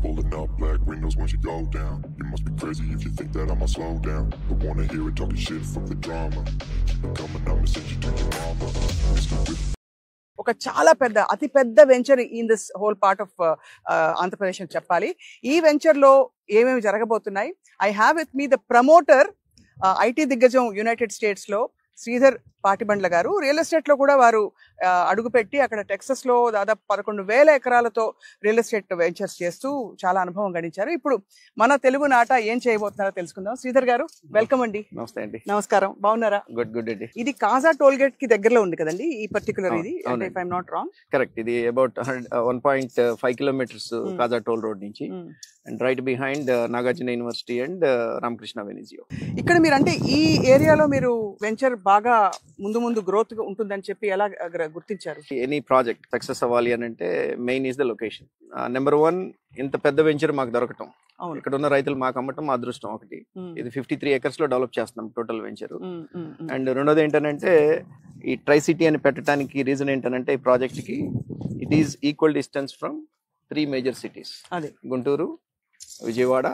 Pulling up black windows when she go down. You must be crazy if you think that I'ma slow down. But wanna hear it talking shit from the drama. Keep it coming, I'ma send you to your mama. Mr. Whip. ఒక చాలా పెద్ద అతి పెద్ద venture in this whole part of Andhra Pradesh అని చెప్పాలి. ఈ venture లో ఏమేమి జరగబోతున్నాయి? I have with me the promoter, IT దిగ్గజం యునైటెడ్ స్టేట్స్ లో శ్రీధర్ పాటిబండ్ల గారు. రియల్ ఎస్టేట్ లో కూడా వారు అడుగుపెట్టి అక్కడ టెక్సస్ లో దాదాపు 11,000 ఎకరాలతో రియల్ ఎస్టేట్ వెంచర్స్ చేస్తూ చాలా అనుభవం గడించారు. ఇప్పుడు మన తెలుగు నాట ఏం చేయబోతున్నారో తెలుసుకుందాం. శ్రీధర్ గారు, వెల్కమ్ అండి. నమస్తే అండి. నమస్కారం, బాగున్నారా? గుడ్ అండి. ఇది కాజా టోల్ గేట్ కి దగ్గరలో ఉంది కదండి ఈ పర్టికులర్ ఇది, if I'm not wrong. Correct. ఇది about 1.5 kilometres Kaza toll road నుంచి, and right behind Nagarjuna university and Ramakrishna Venezio. ఇక్కడ మీరు అంటే ఈ ఏరియాలో మీరు వెంచర్ బాగా ముందు గ్రోత్ ఉంటుందని చెప్పి ఎలా గుర్తించారు? ఎనీ ప్రాజెక్ట్ సక్సెస్ అవ్వాలి అని అంటే main is the location. Number 1, ఇంత పెద్ద వెంచర్ మాకు దొరకటం, ఇక్కడ ఉన్న రైతులు మాకు అమ్మటం మా అదృష్టం ఒకటి. ఇది 53 acres లో డెవలప్ చేస్తున్నాం టోటల్ వెంచర్. అండ్ రెండోది ఏంటంటే ఈ ట్రై సిటీ అని పెట్టడానికి రీజన్ ఏంటంటే ఈ ప్రాజెక్ట్ కి it is equal distance from 3 major cities, Guntur, Vijayawada,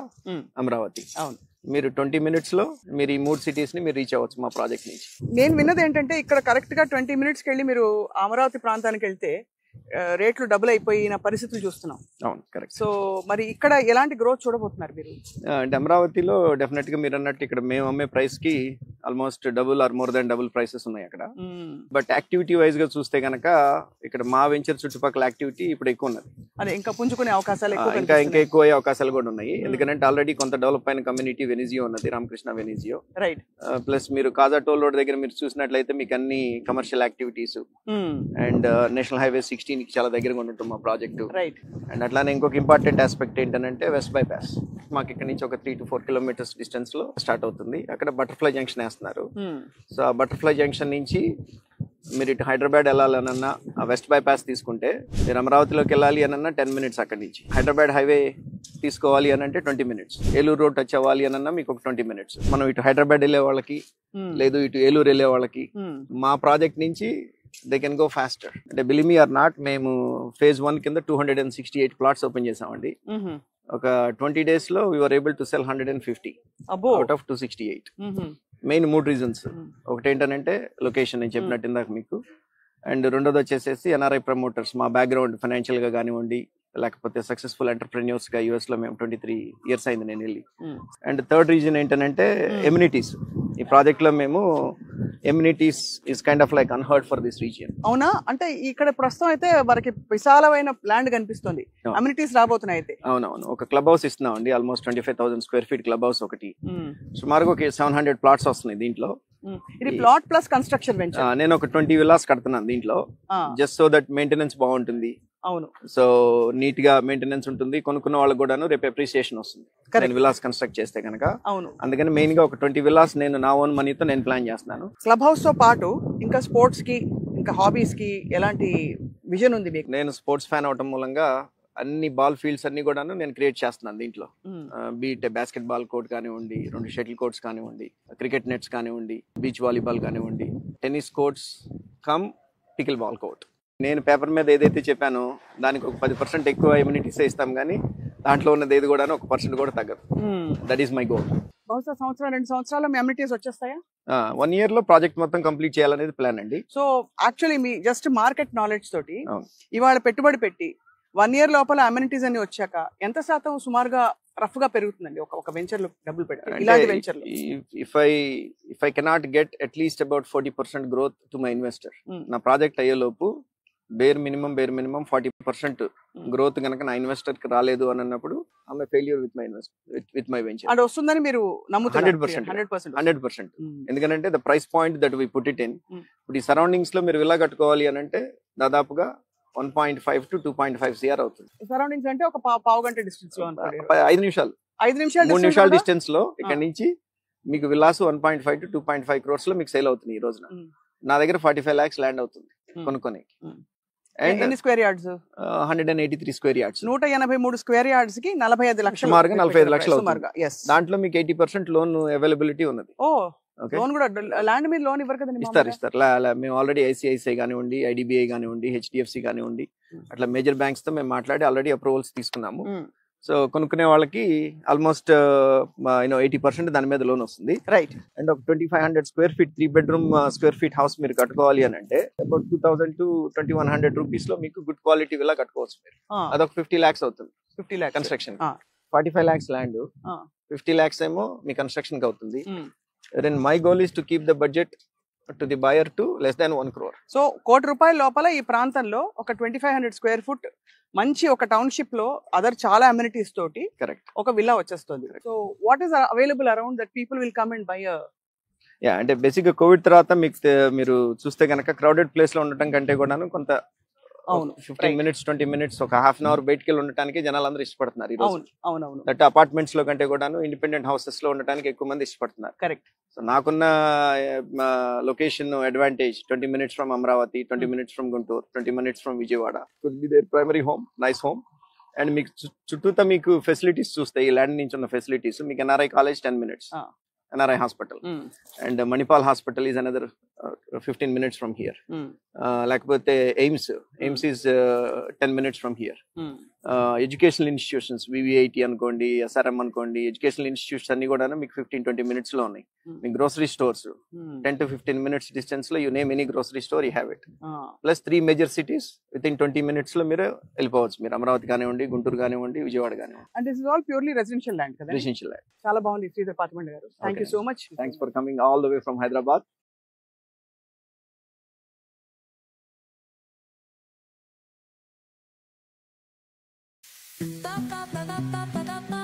Amaravati. అవును, మీరు 20 minutes లో మీరు ఈ 3 cities ని మీరు రీచ్ అవ్వచ్చు మా ప్రాజెక్ట్ నుంచి. నేను విన్నది ఏంటంటే ఇక్కడ కరెక్ట్ గా 20 minutes కి వెళ్ళి మీరు అమరావతి ప్రాంతానికి వెళ్తే రేట్లు డబుల్ అయిపోయిన పరిస్థితులు చూస్తున్నాం. అవును, కరెక్ట్. సో మరి ఇక్కడ ఎలాంటి గ్రోత్ చూడబోతున్నారు మీరు? అంటే అమరావతిలో డెఫినెట్ గా మీరు అన్నట్టు ఇక్కడ మేము అమ్మే ప్రైస్ కి almost double or more than double prices ఉన్నాయి అక్కడ. బట్ యాక్టివిటీ వైజ్ గా చూస్తే కనుక ఇక్కడ మా వెంచర్ చుట్టుపక్కల యాక్టివిటీ ఇప్పుడు ఎక్కువ ఉన్నది. అదే ఇంకా పుంజుకునే అవకాశాలు ఇంకా ఎక్కువ అయ్యే అవకాశాలు కూడా ఉన్నాయి. ఎందుకంటే ఆల్రెడీ కొంత డెవలప్ అయిన కమ్యూనిటీ వెనిజియో ఉన్నది, రామకృష్ణ వెనిజియో. రైట్. ప్లస్ మీరు కాజా టోల్ రోడ్ దగ్గర మీరు చూసినట్లయితే మీకు అన్ని commercial activities and national highway 16 కి చాలా దగ్గరగా ఉంటుంది మా ప్రాజెక్టు. రైట్. అండ్ అట్లానే ఇంకొక ఇంపార్టెంట్ ఆస్పెక్ట్ ఏంటంటే వెస్ట్ బైపాస్ మాకు ఇక్కడ నుంచి ఒక 3 to 4 kilometers డిస్టెన్స్ లో స్టార్ట్ అవుతుంది. అక్కడ బటర్ఫ్లై జంక్షన్ వేస్తున్నారు. సో ఆ బటర్ఫ్లై జంక్షన్ నుంచి మీరు ఇటు హైదరాబాద్ వెళ్ళాలనన్నా ఆ వెస్ట్ బైపాస్ తీసుకుంటే, మీరు అమరావతిలోకి వెళ్ళాలి అనన్నా 10 minutes అక్కడి నుంచి. హైదరాబాద్ హైవే తీసుకోవాలి అని అంటే 20 minutes. ఏలూరు రోడ్ టచ్ అవ్వాలి అనన్నా మీకు ఒక 20 minutes. మనం ఇటు హైదరాబాద్ వెళ్ళే వాళ్ళకి లేదు ఇటు ఏలూరు వెళ్ళే వాళ్ళకి మా ప్రాజెక్ట్ నుంచి దే కెన్ గో ఫాస్టర్. అంటే బిలీవ్ మీ ఆర్ నాట్, మేము phase 1 కింద 268 plots ఓపెన్ చేసామండి. ఒక 20 days లో we're able to sell 150 out of 268. Main 3 reasons. ఒకటి ఏంటంటే లొకేషన్, నేను చెప్పినట్టు ఇందాక మీకు. అండ్ రెండోది వచ్చేసేసి ఎన్ఆర్ఐ ప్రమోటర్స్, మా బ్యాక్గ్రౌండ్ ఫైనాన్షియల్ గా కానివ్వండి, లేకపోతే సక్సెస్ఫుల్ ఎంటర్ప్రెన్యూర్స్ గా యుఎస్ లో మేము 23 years అయింది నేను వెళ్ళి. అండ్ థర్డ్ రీజన్ ఏంటంటే ఎమ్యూనిటీస్. ఈ ప్రాజెక్ట్ లో మేము amenities is kind of like unheard for this region. అవునా? అంటే ఇక్కడ ప్రస్తుతం అయితే మనకి విశాలమైన ల్యాండ్ కనిపిస్తుంది, అమ్యూనిటీస్ రాబోతున్నాయి అయితే. అవునవును, ఒక క్లబ్ హౌస్ ఇస్తున్నాం అండి, almost 25,000 square feet club house ఒకటి. సుమారుగా ఒక 700 plots వస్తున్నాయి దీంట్లో. ఇది ప్లాట్ ప్లస్ కన్స్ట్రక్షన్ వెంచర్. నేను ఒక 20 villas కడుతున్నాను దీంట్లో, జస్ట్ సో దట్ మెయింటెనెన్స్ బాగుంటుంది. అవును, సో నీట్ గా మెయింటెనెన్స్ ఉంటుంది, కొనుక్కున్న వాళ్ళకి కూడాను రేపు అప్రిసియేషన్ వస్తుంది నేను విలాస్ కన్స్ట్రక్ట్ చేస్తే కనుక. అవును, అందుకని మెయిన్ గా ఒక 20 villas నేను నా ఓన్ మనీతో నేను ప్లాన్ చేస్తున్నాను. క్లబ్ హౌస్ తో పాటు ఇంకా స్పోర్ట్స్ కి ఇంకా హాబీస్ కి ఎలాంటి విజన్ ఉంది మీకు? నేను స్పోర్ట్స్ ఫ్యాన్ అవటం మూలంగా అన్ని బాల్ ఫీల్డ్స్ అన్ని కూడాను నేను క్రియేట్ చేస్తున్నాను దీంట్లో. బీట్ బాస్కెట్ బాల్ కోర్ట్ కానివ్వండి, 2 షటిల్ కోర్ట్స్ కానివ్వండి, క్రికెట్ నెట్స్ కానివ్వండి, బీచ్ వాలీబాల్ కానివ్వండి, tennis courts come pickle ball court. నేను పేపర్ మీద ఏదైతే చెప్పానో దానికి ఒక 10% ఎక్కువ ఇమ్యూనిటీస్ ఇస్తాం, కానీ దాంట్లో ఉన్నది ఏది కూడా 1% కూడా తగ్గదు. That is my goal. బహుశా సంవత్సరం 2 సంవత్సరాల్లో మీ అమ్యూనిటీస్ వచ్చేస్తాయా? 1 year లో ప్రాజెక్ట్ మొత్తం కంప్లీట్ చేయాలనేది ప్లాన్ అండి. సో యాక్చువల్లీ మీ జస్ట్ మార్కెట్ నాలెడ్జ్ తోటి ఇవాళ పెట్టుబడి పెట్టి 1 year లోపల అమ్యూనిటీస్ అన్ని వచ్చాక ఎంత శాతం సుమారుగా రఫ్ గా పెరుగుతుందండి ఒక వెంచర్ లో డబ్బులు పెట్టి? ఇలాంటి వెంచర్ లో if I cannot get at least about 40% growth to my investor, నా ప్రాజెక్ట్ అయ్యే లోపు బేర్ మినిమం 40% గ్రోత్ కనుక నా ఇన్వెస్టర్ కి రాలేదు అని అన్నప్పుడు I'm failure with my venture. అది వస్తుందని మీరు నమ్ముతున్నారు? 100%. ఎందుకంటే the price point that we put it in. ఇప్పుడు ఈ సరౌండింగ్స్ లో మీరు విల్లా కట్టుకోవాలి అని అంటే దాదాపుగా 1.5 to 2.5 CR అవుతుంది. సరౌండింగ్స్ అంటే ఒక పావు గంట డిస్టెన్స్ లో 5 నిమిషాలు 3 నిమిషాల డిస్టెన్స్ లో ఇక్కడ నుంచి మీకు విల్లాస్ 1.5 to 2.5 crores లో మీకు సేల్ అవుతుంది ఈ రోజున. నా దగ్గర 45 lakhs ల్యాండ్ అవుతుంది కొనుక్కొని. ఎన్ని square yards? 183 square yards. 183 square yards కి 45 లక్షలు, సుమారుగా 45 లక్షలు. దాంట్లో మీకు 80% లోన్ అవైలబిలిటీ ఉన్నది. లోన్ కూడా ల్యాండ్ మీద లోన్ ఇవ్వరు కదండి? ఇస్తారు. మేము ఆల్రెడీ ఐసిఐసిఐ కానివ్వండి, ఐడిబిఐ కానివ్వండి, హెచ్డిఎఫ్సి కానివ్వండి, అట్లా మేజర్ బ్యాంక్స్ తో మేము మాట్లాడి ఆల్రెడీ అప్రూవల్స్ తీసుకున్నాము. సో కొనుక్కునే వాళ్ళకి ఆల్మోస్ట్ 80% దాని మీద లోన్ వస్తుంది. రైట్. అండ్ ఒక 2500 square feet 3 bedroom square feet house మీరు కట్టుకోవాలి అని అంటే అబౌట్ 2000 to 2100 రూపీస్ లో మీకు గుడ్ క్వాలిటీ విలా కట్టుకోవచ్చు మీరు. అదొక 50 lakhs అవుతుంది. 50 lakhs construction. 45 lakhs land, 50 lakhs ఏమో మీ కన్స్ట్రక్షన్ కి అవుతుంది. Then my goal is to keep the budget to the buyer to less than 1 crore. So ₹1 లోపల ఈ ప్రాంతంలో ఒక 2500 స్క్వేర్ ఫుట్ మంచి ఒక టౌన్షిప్ లో అదర్ చాలా అమ్యూనిటీస్ తోటి కరెక్ట్ ఒక విల్లా వచ్చేస్తుంది. So what is available around that people will come and by? Yeah, అంటే బేసిక్ గా కోవిడ్ తర్వాత మీకు మీరు చూస్తే కనుక క్రౌడెడ్ ప్లేస్ లో ఉండటం కంటే కూడాను కొంత 15 minutes 20 minutes ఒక హాఫ్ అన్ అవర్ బయటికి వెళ్ళి ఉండటానికి జనాలు అందరూ ఇష్టపడుతున్నారు ఈ రోజు. దట్ అపార్ట్మెంట్స్ లో కంటే కూడాను ఇండిపెండెంట్ హౌసెస్ లో ఉండటానికి ఎక్కువ మంది ఇష్టపడుతున్నారు. కరెక్ట్. సో నాకున్న location advantage 20 minutes from Amaravati, 20 minutes from Guntur, 20 minutes from Vijayawada. Could be their primary home, nice home. And మీకు చుట్టూతా మీకు ఫెసిలిటీస్ చూస్తే ఈ ల్యాండ్ నుంచి ఉన్న ఫెసిలిటీస్ మీకు NRI college 10 minutes, NRI hospital, and Manipal hospital is another 15 minutes from here. Lekapothe AIMS is 10 minutes from here. Educational institutions VVIT అనుకోండి, SRM అనుకోండి, ఎడ్యుకేషనల్ ఇన్స్టిట్యూట్స్ అన్ని కూడా మీకు 15-20 minutes లో ఉన్నాయి. మీ grocery stores 10 to 15 minutes distance లో you name any grocery store you have it. Plus 3 major cities within 20 minutes లో మీరు వెళ్ళిపోవచ్చు. మీరు అమరావతి కానివ్వండి, గుంటూరు కానివ్వండి, విజయవాడ కానివ్వండి. And this is all purely residential land కదా? Residential land. చాలా బాగుంది శ్రీధర్ పాత్రమండి గారు. Thank you so much. Thanks for coming all the way from Hyderabad. Ba ba ba ba ba ba ba.